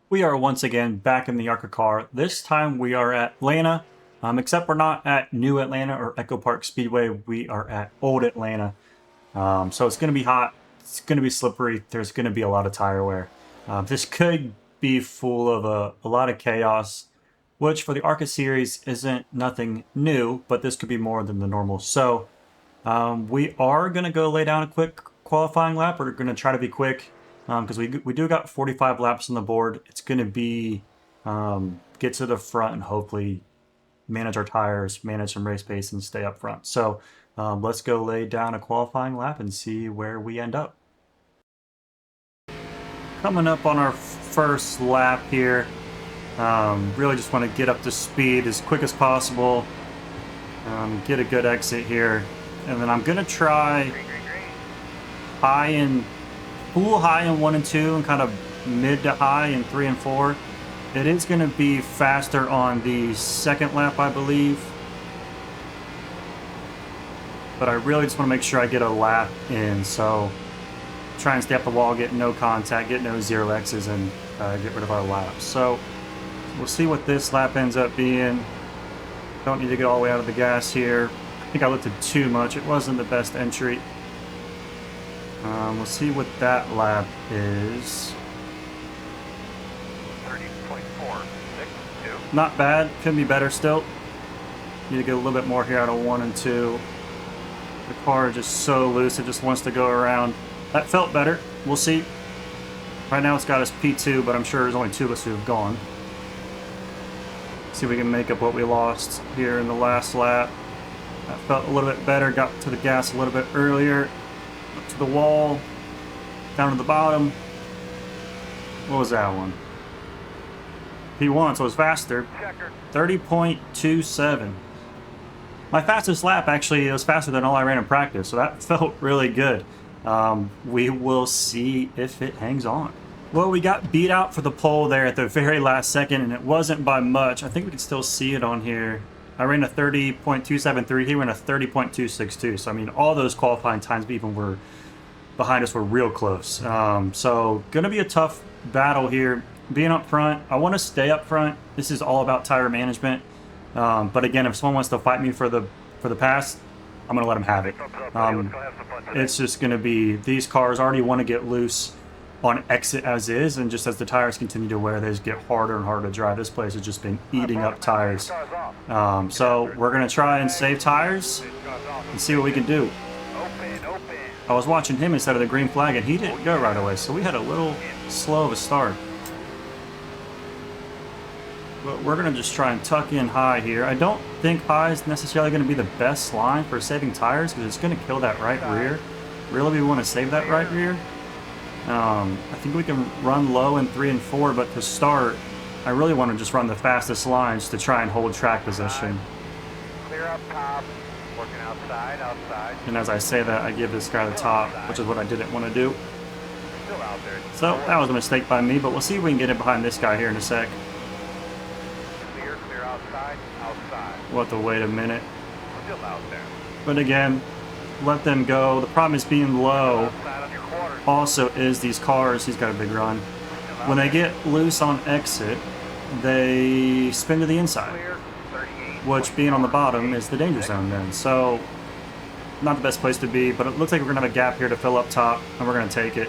We are once again back in the ARCA car. This time we are at Atlanta, except we're not at New Atlanta or Echo Park Speedway. We are at Old Atlanta. So it's going to be hot. It's going to be slippery. There's going to be a lot of tire wear. This could be full of a lot of chaos, which for the ARCA series isn't nothing new, but this could be more than the normal. So we are going to go lay down a quick qualifying lap. We're going to try to be quick because we do got 45 laps on the board. It's going to be get to the front and hopefully manage our tires, manage some race pace, and stay up front. So let's go lay down a qualifying lap and see where we end up. Coming up on our first lap here. Really just want to get up to speed as quick as possible. Get a good exit here. And then I'm going to try full high in 1 and 2 and kind of mid to high in 3 and 4. It is going to be faster on the second lap, I believe. But I really just want to make sure I get a lap in. So try and stay up the wall, get no contact, get no zero X's, and get rid of our laps. So we'll see what this lap ends up being. Don't need to get all the way out of the gas here. I think I lifted too much. It wasn't the best entry. We'll see what that lap is. 30.462. Not bad. Could be better still. Need to get a little bit more here out of 1 and 2. The car is just so loose. It just wants to go around. That felt better. We'll see. Right now it's got us P2, but I'm sure there's only 2 of us who have gone. See if we can make up what we lost here in the last lap. That felt a little bit better. Got to the gas a little bit earlier. Up to the wall. Down to the bottom. What was that one? P1, so it was faster. 30.27. My fastest lap, actually, it was faster than all I ran in practice, so that felt really good. We will see if it hangs on. Well, we got beat out for the pole there at the very last second, and it wasn't by much. I think we can still see it on here. I ran a 30.273. He ran a 30.262. So, I mean, all those qualifying times even were behind us were real close. So, going to be a tough battle here. Being up front, I want to stay up front. This is all about tire management. But again, if someone wants to fight me for the pass, I'm going to let them have it. It's just going to be these cars already want to get loose on exit as is, and just as the tires continue to wear, they just get harder and harder to drive. This place has just been eating up tires. So we're going to try and save tires and see what we can do. I was watching him instead of the green flag, and he didn't go right away, so we had a little slow of a start. But we're going to just try and tuck in high here. I don't think high is necessarily going to be the best line for saving tires because it's going to kill that right rear. Really, we want to save that right rear. I think we can run low in 3 and 4, but to start, I really want to just run the fastest lines to try and hold track position. Clear up top, working outside. And as I say that, I give this guy the top, which is what I didn't want to do. Still out there. So that was a mistake by me, but we'll see if we can get it behind this guy here in a sec. Clear outside. We'll have to wait a minute. Still out there. But again, let them go. The problem is being low also is these cars. He's got a big run. When they get loose on exit, they spin to the inside, which being on the bottom is the danger zone then. So not the best place to be, but it looks like we're going to have a gap here to fill up top, and we're going to take it,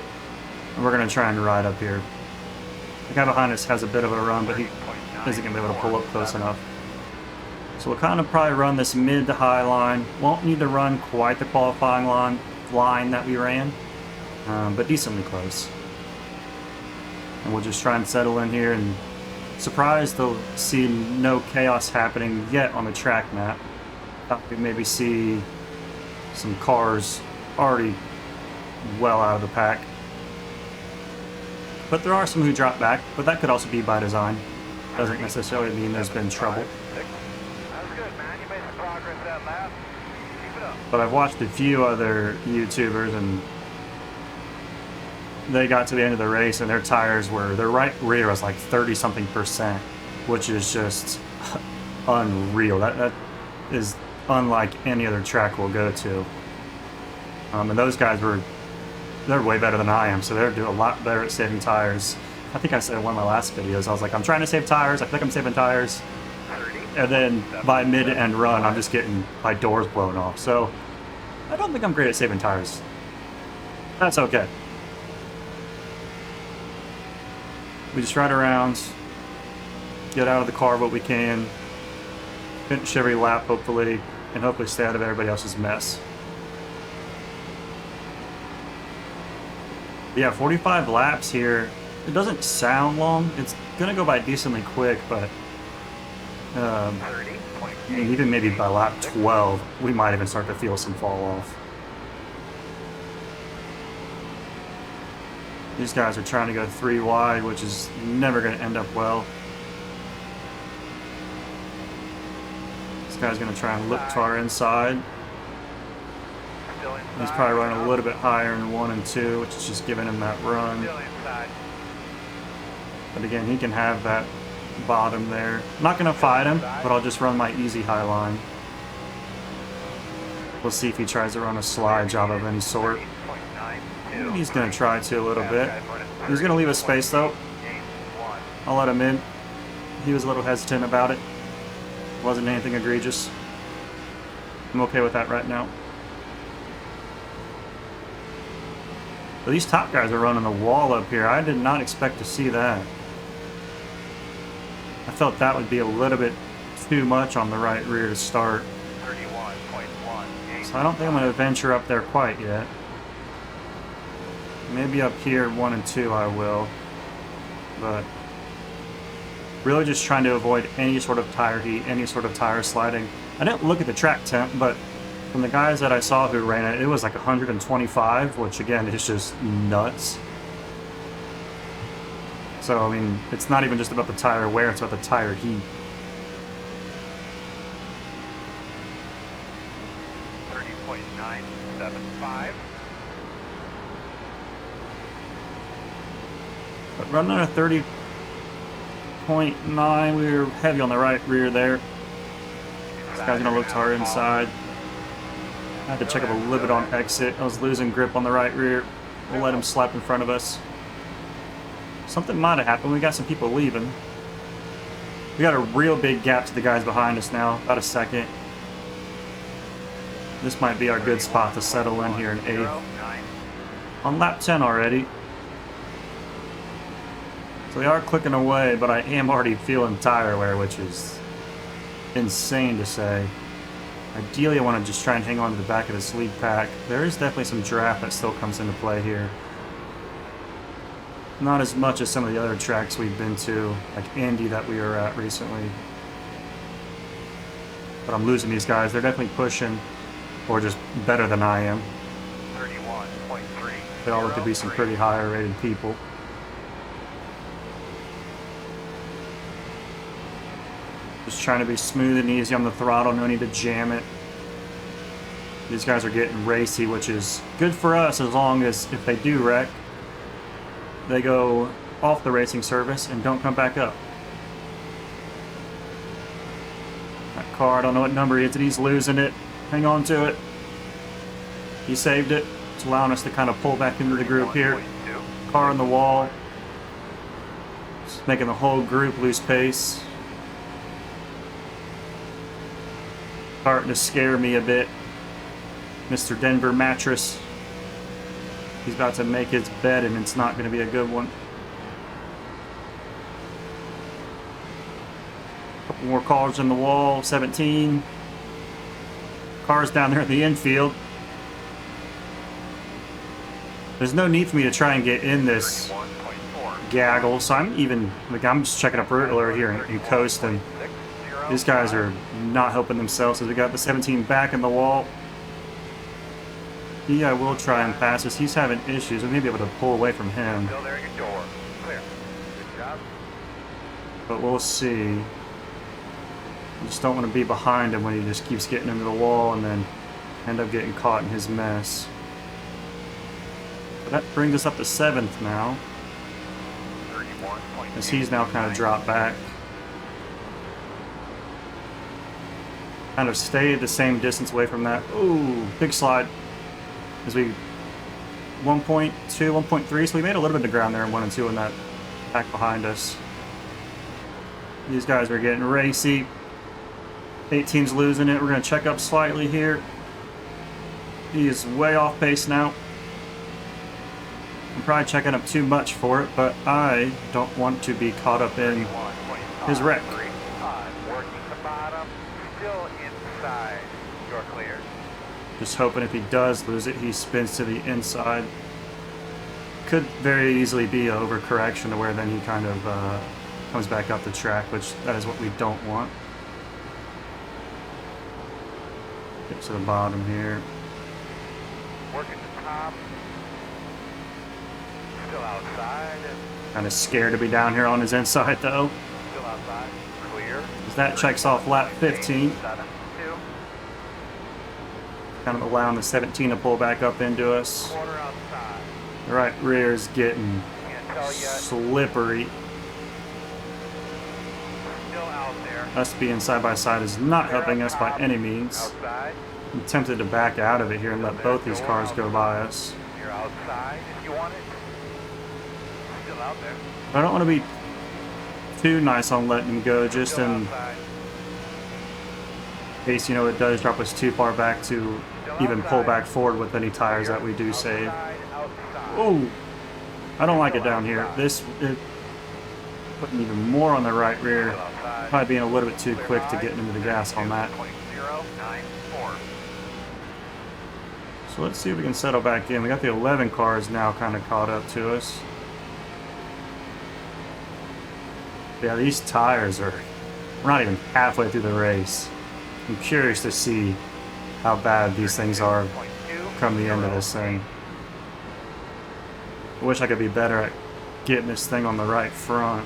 and we're going to try and ride up here. The guy behind us has a bit of a run, but he isn't going to be able to pull up close enough. So we'll kind of probably run this mid to high line. Won't need to run quite the qualifying line that we ran, but decently close. And we'll just try and settle in here, and surprised to see no chaos happening yet on the track map. Thought we'd maybe see some cars already well out of the pack. But there are some who drop back, but that could also be by design. Doesn't necessarily mean there's been trouble. But I've watched a few other YouTubers, and they got to the end of the race and their tires were, their right rear was like 30-something%, which is just unreal. That is unlike any other track we'll go to. And those guys they're way better than I am, so they're doing a lot better at saving tires. I think I said in one of my last videos, I was like, I'm trying to save tires. I think I'm saving tires. 30. And then by mid-end run, I'm just getting my doors blown off. So I don't think I'm great at saving tires. That's okay. We just ride around, get out of the car what we can, finish every lap hopefully, and hopefully stay out of everybody else's mess. Yeah, 45 laps here. It doesn't sound long. It's gonna go by decently quick, but even maybe by lap 12, we might even start to feel some fall off. These guys are trying to go 3 wide, which is never going to end up well. This guy's going to try and look to our inside. He's probably running a little bit higher in 1 and 2, which is just giving him that run. But again, he can have that bottom there. I'm not going to fight him, but I'll just run my easy high line. We'll see if he tries to run a slide job of any sort. He's going to try to a little bit. He's going to leave us space though. I'll let him in. He was a little hesitant about it. Wasn't anything egregious. I'm okay with that right now. But these top guys are running the wall up here. I did not expect to see that. I felt that would be a little bit too much on the right rear to start. 31.1. So I don't think I'm going to venture up there quite yet. Maybe up here 1 and 2 I will, but really just trying to avoid any sort of tire heat, any sort of tire sliding. I didn't look at the track temp, but from the guys that I saw who ran it, it was like 125, which again is just nuts. So I mean, it's not even just about the tire wear, it's about the tire heat. 30.975. But running a 30.9, we were heavy on the right rear there. This guy's gonna look to our inside. I had to check up a little bit on exit. I was losing grip on the right rear. We'll let him slap in front of us. Something might have happened. We got some people leaving. We got a real big gap to the guys behind us now, about a second. This might be our good spot to settle in here in 8th. On lap 10 already. So they are clicking away, but I am already feeling tire wear, which is insane to say. Ideally, I want to just try and hang on to the back of this lead pack. There is definitely some draft that still comes into play here. Not as much as some of the other tracks we've been to, like Indy that we were at recently. But I'm losing these guys. They're definitely pushing, or just better than I am. 31.3. They all look to be some pretty higher rated people. Just trying to be smooth and easy on the throttle, no need to jam it. These guys are getting racy, which is good for us as long as if they do wreck, they go off the racing service and don't come back up. That car, I don't know what number he is, and he's losing it. Hang on to it. He saved it. It's allowing us to kind of pull back into the group here. Car on the wall. Just making the whole group lose pace. Starting to scare me a bit. Mr. Denver Mattress. He's about to make his bed and it's not going to be a good one. Couple more cars in the wall. 17. Cars down there in the infield. There's no need for me to try and get in this gaggle, so I'm just checking up earlier here in coast, and these guys are not helping themselves as we got the 17 back in the wall. I will try and pass us. He's having issues. We may be able to pull away from him. Still there, your door. Clear. Good job. But we'll see. I just don't want to be behind him when he just keeps getting into the wall and then end up getting caught in his mess. But that brings us up to 7th now, as he's now kind of dropped back. Kind of stayed the same distance away from that. Ooh, big slide. As we 1.2, 1.3, so we made a little bit of ground there in 1 and 2 in that back behind us. These guys are getting racy. 18's losing it. We're going to check up slightly here. He is way off pace now. I'm probably checking up too much for it, but I don't want to be caught up in his wreck. Working the bottom, still inside. You're clear. Just hoping if he does lose it, he spins to the inside. Could very easily be an overcorrection to where then he kind of comes back up the track, which that is what we don't want. Get to the bottom here. Working the top. Still outside. Kind of scared to be down here on his inside though. Still outside. Clear. As that checks off lap 15. 7-2. Kind of allowing the 17 to pull back up into us. Quarter outside. The right rear is getting Can't tell yet. slippery. Still out there. Us being side by side is not helping us by any means. Outside. I'm tempted to back out of it here and let both these cars go by us. You're outside if you want it. Still out there. I don't want to be too nice on letting him go, just Still in outside. case, you know, it does drop us too far back to even pull back forward with any tires that we do save. Outside. Oh, I don't like it down here. This is putting even more on the right rear. Still outside. Probably being a little bit too quick to getting into the gas on that. 0.094. So let's see if we can settle back in. We got the 11 cars now kind of caught up to us. Yeah, these tires are... We're not even halfway through the race. I'm curious to see how bad these things are come the end of this thing. I wish I could be better at getting this thing on the right front.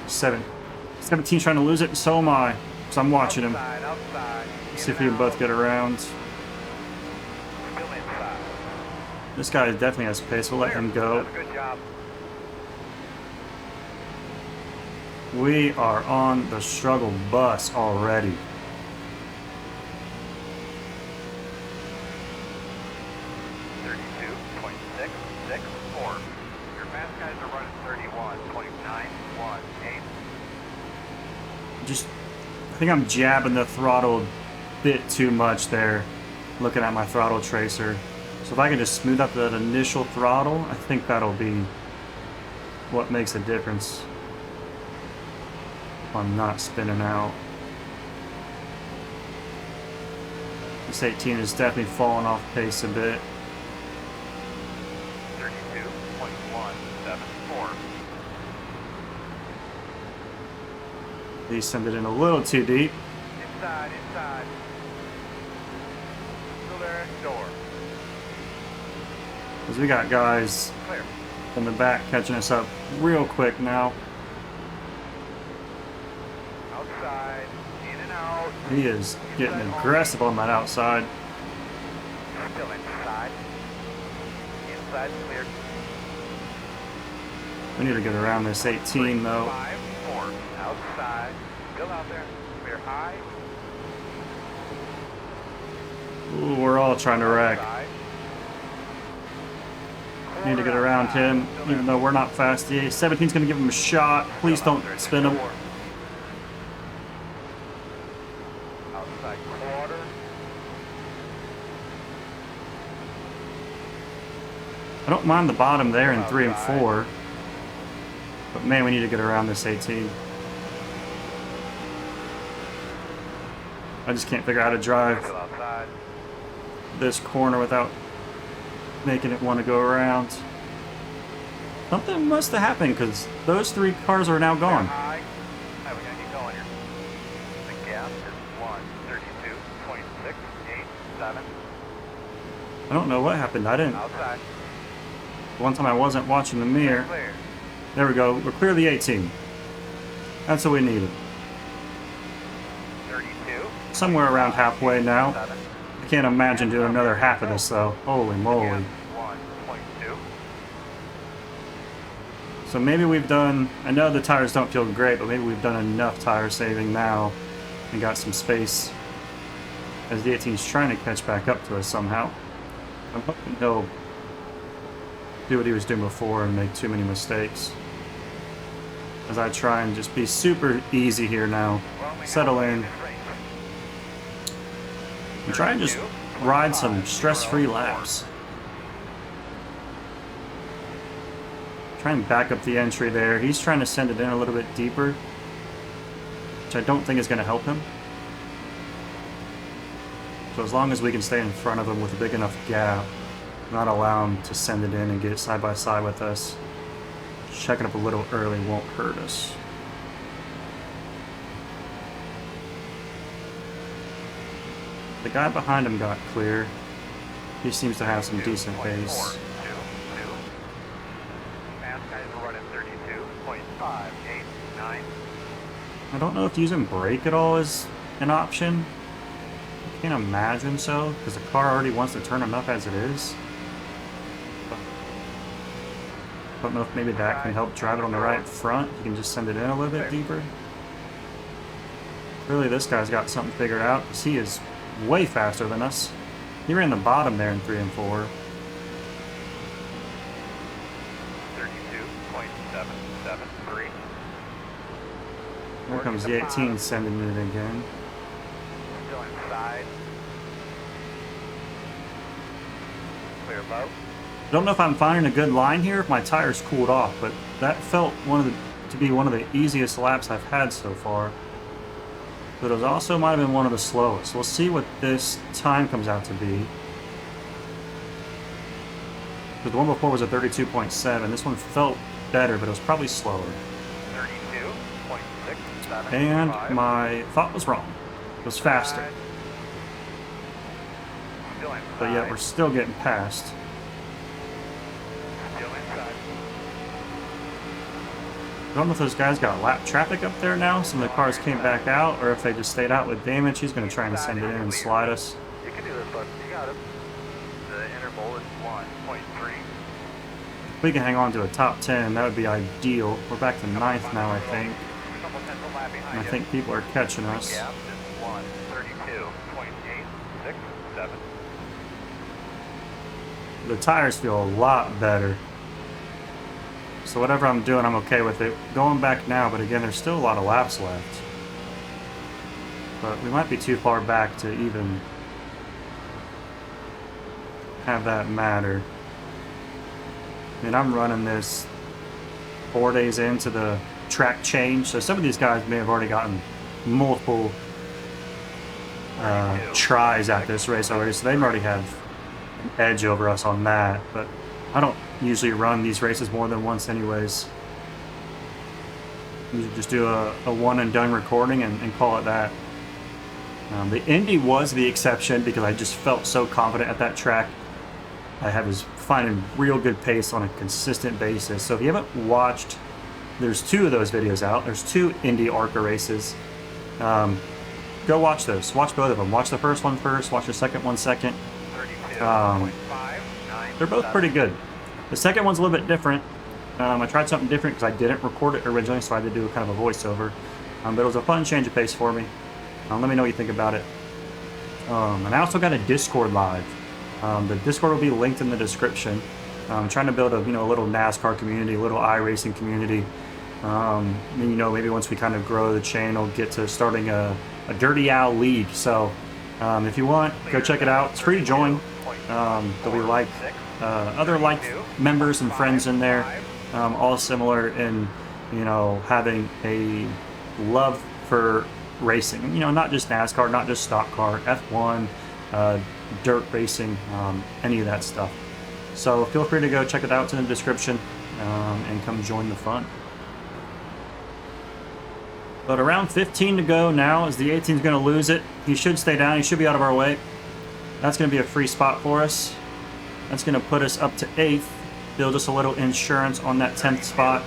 17's trying to lose it, and so am I. So I'm watching him. Outside, outside. See if we can both get around. Still inside. This guy definitely has pace. We'll let him go. That's a good job. We are on the struggle bus already. Your fast guys are running 31.918. Just, I think I'm jabbing the throttle a bit too much there, looking at my throttle tracer. So if I can just smooth out that initial throttle, I think that'll be what makes a difference. If I'm not spinning out. This 18 is definitely falling off pace a bit. 32.174. They send it in a little too deep. Inside, inside. Still there at door. Because we got guys Clear. in the back catching us up real quick now. Outside. In and out. He is getting aggressive on that outside. Still inside. Inside clear. We need to get around this 18 though. 5-4. Outside. Still out there. Clear high. Ooh, we're all trying to wreck. Outside. Need to get around him, even though we're not fast. The 17's going to give him a shot. Please don't spin him. Outside quarter. I don't mind the bottom there in 3 and 4. But man, we need to get around this 18. I just can't figure out how to drive Still outside. this corner without making it want to go around. Something must have happened because those 3 cars are now gone. High. How we gonna keep going here? The gap is 132.687. I don't know what happened. I didn't. Outside. One time I wasn't watching the mirror. Clear. There we go. We're clear the 18. That's what we needed. 32. Somewhere around halfway now. 7. I can't imagine doing another half of this though. Holy moly. 1.2. So maybe we've done, I know the tires don't feel great, but maybe we've done enough tire saving now and got some space as the 18's trying to catch back up to us somehow. I'm hoping he'll do what he was doing before and make too many mistakes. as I try and just be super easy here now. Settle in. And try and just ride some stress-free laps. Try and back up the entry there. He's trying to send it in a little bit deeper, which I don't think is going to help him. So as long as we can stay in front of him with a big enough gap, not allow him to send it in and get side by side with us, checking up a little early won't hurt us. The guy behind him got clear. He seems to have some decent pace. I don't know if using brake at all is an option. I can't imagine so, because the car already wants to turn enough as it is. I don't know if maybe that can help drive it on the right front. You can just send it in a little bit deeper. Really, this guy's got something figured out, because he is way faster than us. He ran the bottom there in 3 and 4. 32.773. Here comes the 18 sending it again. Still inside. Clear low. I don't know if I'm finding a good line here, if my tires cooled off, but that felt to be one of the easiest laps I've had so far. But it also might have been one of the slowest. We'll see what this time comes out to be. But the one before was a 32.7. This one felt better, but it was probably slower. 32.675. And my thought was wrong. It was faster. Still inside. But yet we're still getting past. Still inside. I don't know if those guys got lap traffic up there now. Some of the cars came back out, or if they just stayed out with damage. He's going to try and send it in and slide us. You can do this, bud. You got it. The interval is 1.3. If we can hang on to a top 10, that would be ideal. We're back to 9th now, I think. And I think people are catching us. Gap is 132.867. The tires feel a lot better. So whatever I'm doing, I'm okay with it. Going back now, but again, there's still a lot of laps left. But we might be too far back to even have that matter. I mean, I'm running this 4 days into the track change, so some of these guys may have already gotten multiple tries at this race already, so they already have an edge over us on that. But I don't usually run these races more than once anyways. Usually just do a one and done recording and call it that. The Indy was the exception because I just felt so confident at that track. I was finding real good pace on a consistent basis. So if you haven't watched, there's 2 of those videos out. There's 2 Indy ARCA races. Go watch those. Watch both of them. Watch the first one first. Watch the second one second. They're both pretty good. The second one's a little bit different. I tried something different because I didn't record it originally, so I had to do kind of a voiceover. But it was a fun change of pace for me. Let me know what you think about it. And I also got a Discord live. The Discord will be linked in the description. I'm trying to build a little NASCAR community, a little iRacing community. Maybe once we kind of grow the channel, get to starting a Dirty Owl League. So if you want, go check it out. It's free to join. There'll be other members and friends in there, all similar in having a love for racing. Not just NASCAR, not just stock car, F1, dirt racing, any of that stuff. So feel free to go check it out. It's in the description, and come join the fun. But around 15 to go now, as the 18 is going to lose it. He should stay down. He should be out of our way. That's going to be a free spot for us. That's going to put us up to 8th. Build us a little insurance on that 10th spot.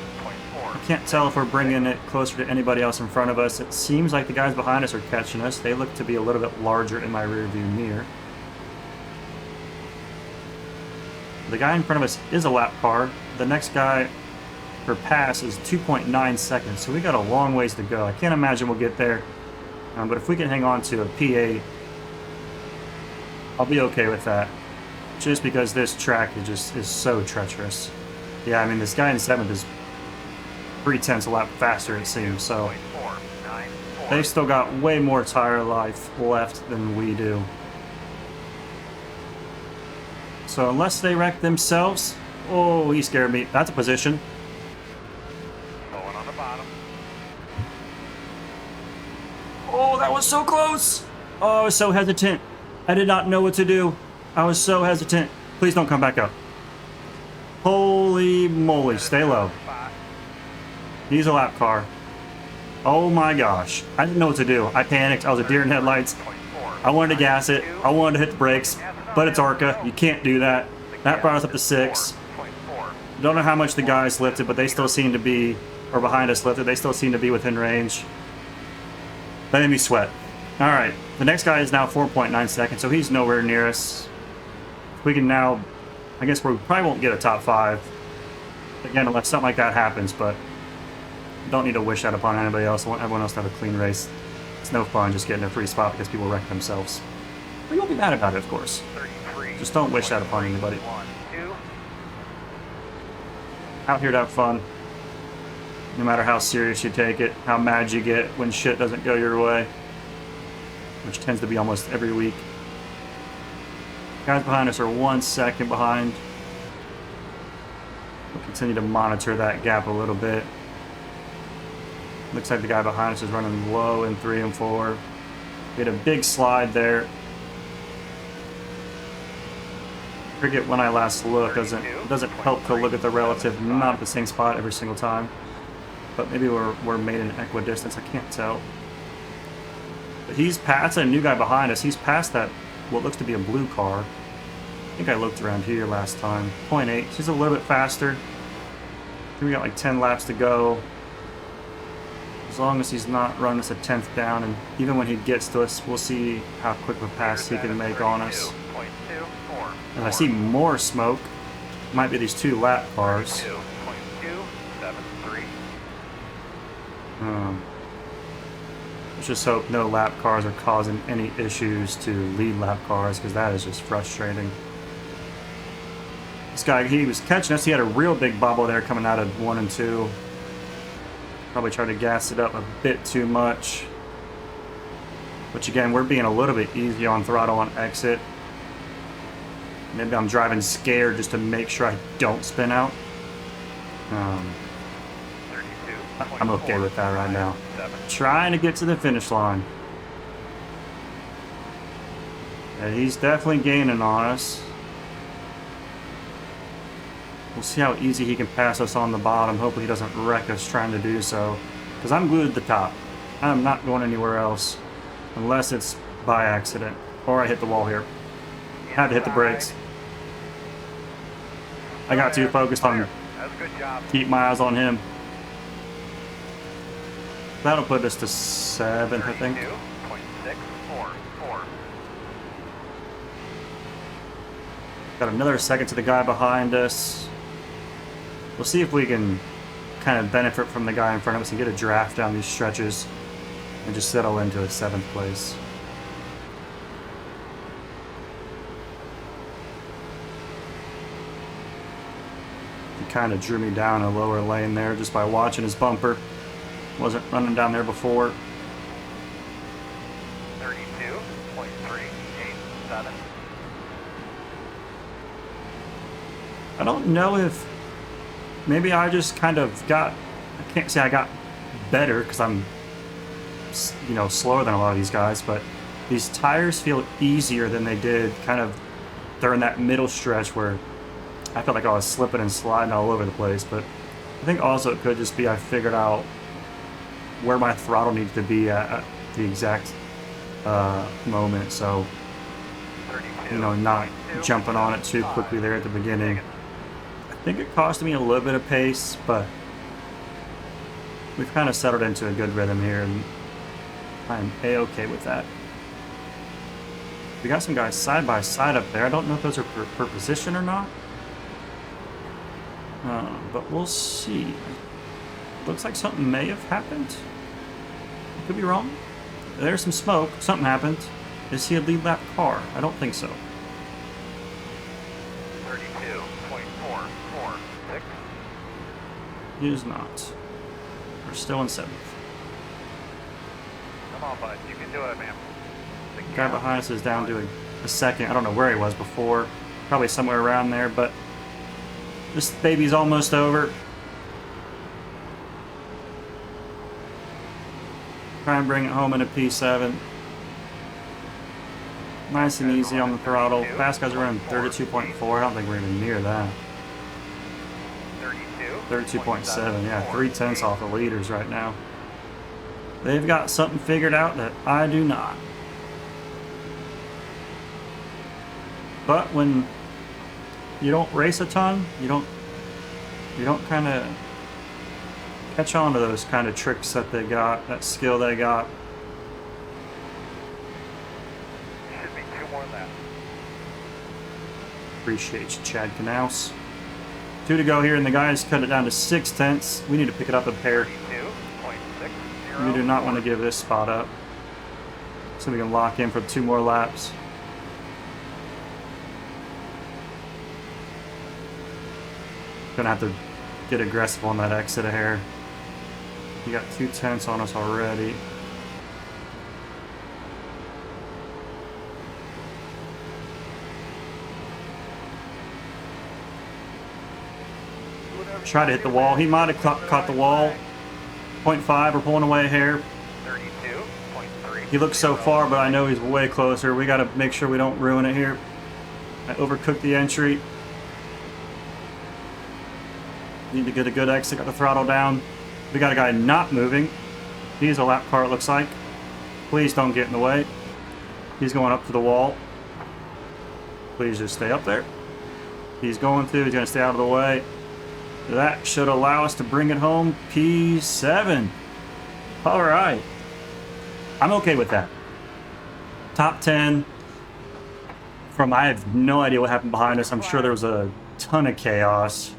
I can't tell if we're bringing it closer to anybody else in front of us. It seems like the guys behind us are catching us. They look to be a little bit larger in my rear view mirror. The guy in front of us is a lap car. The next guy for pass is 2.9 seconds, so we got a long ways to go. I can't imagine we'll get there, but if we can hang on to a P8, I'll be okay with that. Just because this track is so treacherous. Yeah, I mean, this guy in 7th is 3/10 a lap faster, it seems. So 0.494. they still got way more tire life left than we do. So unless they wreck themselves, oh, he scared me. That's a position. Going on the bottom. Oh, that was so close. Oh, I was so hesitant. I did not know what to do. I was so hesitant. Please don't come back up. Holy moly, stay low. Spot. He's a lap car. Oh my gosh. I didn't know what to do. I panicked. I was a deer in headlights. 0.4. I wanted to gas it. I wanted to hit the brakes, but it's ARCA. You can't do that. That brought us up to 6. 0.4. Don't know how much the guys lifted, but they still seem to be, or behind us lifted, they still seem to be within range. That made me sweat. All right, the next guy is now 4.9 seconds, so he's nowhere near us. We can now, I guess we probably won't get a top 5. Again, unless something like that happens, but don't need to wish that upon anybody else. I want everyone else to have a clean race. It's no fun just getting a free spot because people wreck themselves. But you'll be mad about it, of course. 33. Just don't wish that upon anybody. 1, 2. Out here to have fun. No matter how serious you take it, how mad you get when shit doesn't go your way. Which tends to be almost every week. Guys behind us are 1 second behind. We'll continue to monitor that gap a little bit. Looks like the guy behind us is running low in 3 and 4. We had a big slide there. Forget when I last looked. Doesn't help to look at the relative, not at the same spot every single time. But maybe we're made in equidistance. I can't tell. But he's past a new guy behind us. He's past that what looks to be a blue car. I think I looked around here last time. 0.8. He's a little bit faster. I think we got like 10 laps to go. As long as he's not running us a 10th down, and even when he gets to us, we'll see how quick of a pass he can make on us. 0.24. And I see more smoke. Might be these 2 lap cars. 0.273. Let's just hope no lap cars are causing any issues to lead lap cars, because that is just frustrating. This guy, he was catching us. He had a real big bubble there coming out of 1 and 2. Probably tried to gas it up a bit too much. Which again, we're being a little bit easy on throttle on exit. Maybe I'm driving scared just to make sure I don't spin out. 32. I'm okay with that right now. Trying to get to the finish line. Yeah, he's definitely gaining on us. We'll see how easy he can pass us on the bottom. Hopefully he doesn't wreck us trying to do so. Because I'm glued to the top. I'm not going anywhere else. Unless it's by accident. Or I hit the wall here. Had to hit the brakes. I got too focused on That's a good job. keep my eyes on him. That'll put us to 7th, I think. 32.644. Got another second to the guy behind us. We'll see if we can kind of benefit from the guy in front of us and get a draft down these stretches and just settle into a 7th place. He kind of drew me down a lower lane there just by watching his bumper. Wasn't running down there before. 32.387. I don't know if maybe I just kind of got, I can't say I got better because I'm, you know, slower than a lot of these guys, but these tires feel easier than they did kind of during that middle stretch where I felt like I was slipping and sliding all over the place. But I think also it could just be I figured out where my throttle needs to be at the exact moment. So, you know, not jumping on it too quickly there at the beginning. I think it cost me a little bit of pace, but we've kind of settled into a good rhythm here, and I'm a-okay with that. We got some guys side by side up there. I don't know if those are per position or not, but we'll see. Looks like something may have happened. Could be wrong. There's some smoke. Something happened. Is he a lead lap car? I don't think so. 32.446. He is not. We're still in 7th. Come on, bud. You can do it, man. The guy behind us is down to a second. I don't know where he was before. Probably somewhere around there, but this baby's almost over. Try and bring it home in a P7. Nice and easy on the throttle. Fast guys are running 32.4. I don't think we're even near that. 32.7, yeah, 3/10 off the leaders right now. They've got something figured out that I do not. But when you don't race a ton, you don't kind of catch on to those kind of tricks that they got, that skill they got. Should be 2 more laps. Appreciate you, Chad Knaus. 2 to go here, and the guys cut it down to 6/10. We need to pick it up a pair. 32.60. We do not want to give this spot up, so we can lock in for 2 more laps. Gonna have to get aggressive on that exit of here. You got 2/10 on us already. Try to hit the wall. He might have caught the wall. 0.5, we're pulling away here. 32.3. He looks so far, but I know he's way closer. We got to make sure we don't ruin it here. I overcooked the entry. Need to get a good exit, got the throttle down. We got a guy not moving. He's a lap car, it looks like. Please don't get in the way. He's going up to the wall. Please just stay up there. He's going to, he's going to stay out of the way. That should allow us to bring it home. P7. All right. I'm okay with that. Top 10. I have no idea what happened behind us. I'm sure there was a ton of chaos.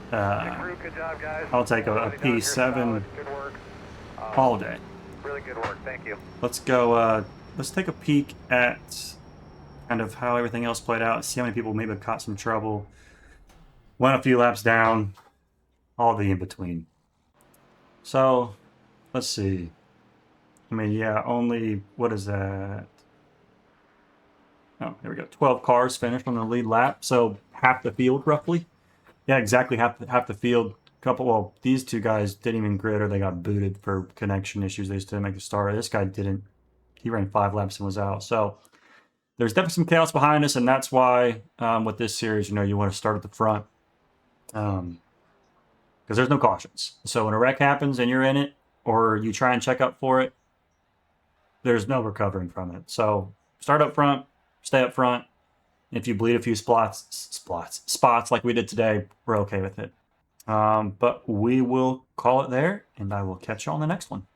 Good job, guys. I'll take a P7 Good work. all day. Really good work. Thank you. Let's go. Let's take a peek at kind of how everything else played out. See how many people maybe caught some trouble. Went a few laps down. All the in between. So, let's see. I mean, yeah, only, what is that? Oh, there we go. 12 cars finished on the lead lap. So, half the field, roughly. Yeah, exactly half the field. Well, these 2 guys didn't even grid or they got booted for connection issues. They just didn't make the start. This guy didn't. He ran 5 laps and was out. So, there's definitely some chaos behind us, and that's why with this series, you want to start at the front. Because there's no cautions. So when a wreck happens and you're in it, or you try and check up for it, there's no recovering from it. So start up front, stay up front. If you bleed a few spots like we did today, we're okay with it. But we will call it there, and I will catch you on the next one.